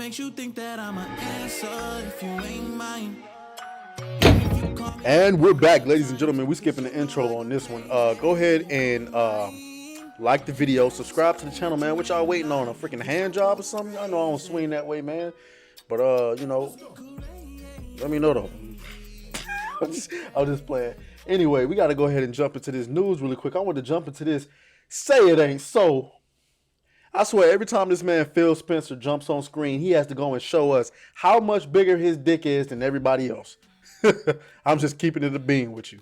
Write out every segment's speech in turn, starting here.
makes you think that I'm an answer if you ain't mine? And we're back, ladies and gentlemen. We're skipping the intro on this one. Go ahead and like the video, subscribe to the channel, man. What y'all waiting on? A freaking hand job or something? I know I don't swing that way, man. But you know, let me know though. I'll just play it. Anyway, we got to go ahead and jump into this news really quick. I want to jump into this. Say it ain't so. I swear, every time this man Phil Spencer jumps on screen, he has to go and show us how much bigger his dick is than everybody else. I'm just keeping it a bean with you.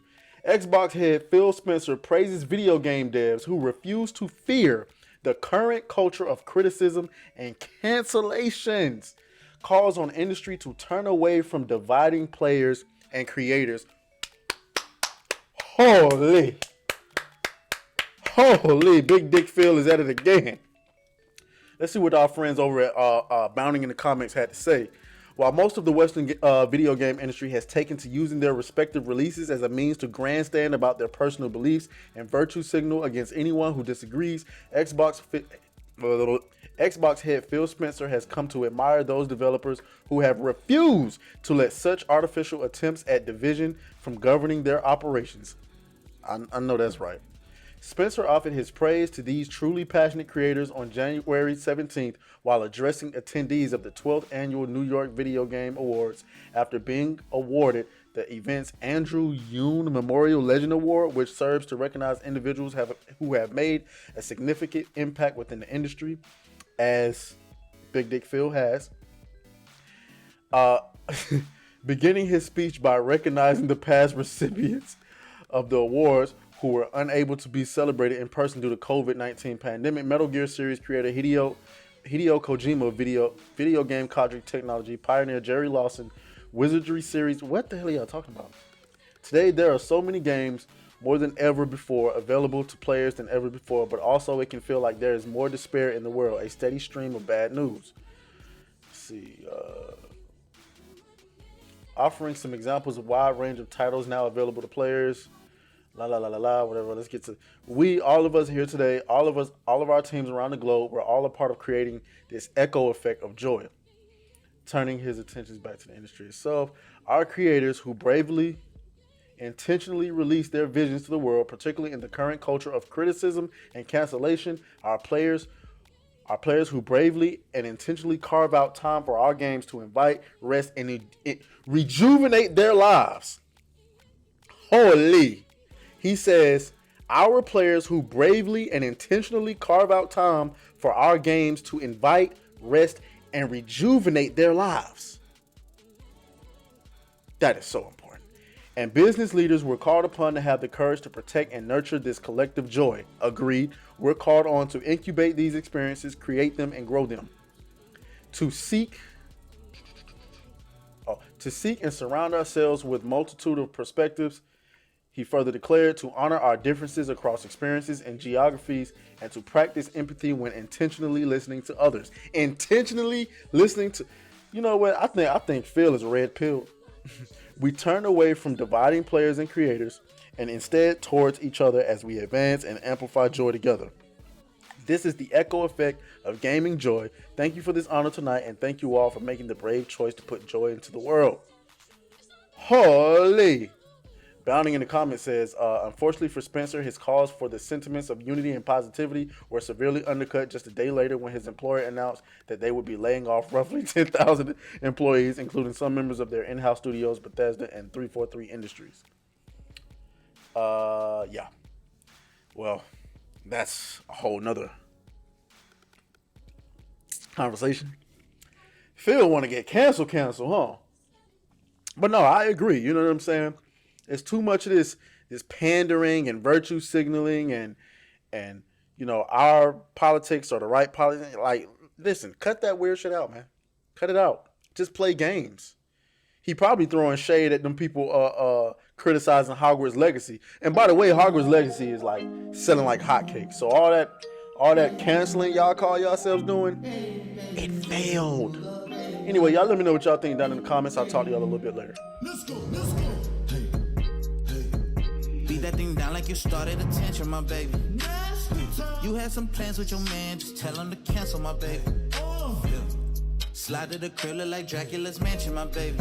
Xbox head Phil Spencer praises video game devs who refuse to fear the current culture of criticism and cancellations. Calls on industry to turn away from dividing players and creators. Holy, Big Dick Phil is at it again. Let's see what our friends over at Bounding in the Comments had to say. While most of the Western video game industry has taken to using their respective releases as a means to grandstand about their personal beliefs and virtue signal against anyone who disagrees, Xbox head Phil Spencer has come to admire those developers who have refused to let such artificial attempts at division from governing their operations. I know that's right. Spencer offered his praise to these truly passionate creators on January 17th while addressing attendees of the 12th Annual New York Video Game Awards after being awarded the event's Andrew Yoon Memorial Legend Award, which serves to recognize individuals who have made a significant impact within the industry, as Big Dick Phil has. Beginning his speech by recognizing the past recipients of the awards who were unable to be celebrated in person due to COVID-19 pandemic, Metal Gear series creator Hideo Kojima, video game cadre technology pioneer Jerry Lawson, Wizardry series. What the hell are y'all talking about? Today there are so many games more than ever before available to players than ever before, but also it can feel like there is more despair in the world, a steady stream of bad news. Let's see. Offering some examples of wide range of titles now available to players. Whatever. Let's get to all of us here today, all of our teams around the globe, we're all a part of creating this echo effect of joy. Turning his attentions back to the industry itself, our creators who bravely, intentionally release their visions to the world, particularly in the current culture of criticism and cancellation, our players who bravely and intentionally carve out time for our games to invite, rest, and rejuvenate their lives. Holy. He says, our players who bravely and intentionally carve out time for our games to invite, rest, and rejuvenate their lives. That is so important. And business leaders were called upon to have the courage to protect and nurture this collective joy. Agreed. We're called on to incubate these experiences, create them, and grow them. To seek and surround ourselves with multitude of perspectives. He further declared to honor our differences across experiences and geographies and to practice empathy when intentionally listening to others. Intentionally listening to, you know what? I think Phil is a red pill. We turn away from dividing players and creators and instead towards each other as we advance and amplify joy together. This is the echo effect of gaming joy. Thank you for this honor tonight, and thank you all for making the brave choice to put joy into the world. Holy. Bounding in the comments says, unfortunately for Spencer, his calls for the sentiments of unity and positivity were severely undercut just a day later when his employer announced that they would be laying off roughly 10,000 employees, including some members of their in-house studios, Bethesda, and 343 Industries. Yeah. Well, that's a whole nother conversation. Phil want to get canceled, huh? But no, I agree. You know what I'm saying? It's too much of this pandering and virtue signaling and you know, our politics or the right politics. Like, listen, cut that weird shit out, man. Cut it out. Just play games. He probably throwing shade at them people criticizing Hogwarts Legacy. And by the way, Hogwarts Legacy is like selling like hotcakes. So all that canceling y'all call yourselves doing, it failed. Anyway, y'all let me know what y'all think down in the comments. I'll talk to y'all a little bit later. Let's go. Beat that thing down like you started attention, my baby. You had some plans with your man, just tell him to cancel, my baby. Slide to the crib, look like Dracula's mansion, my baby.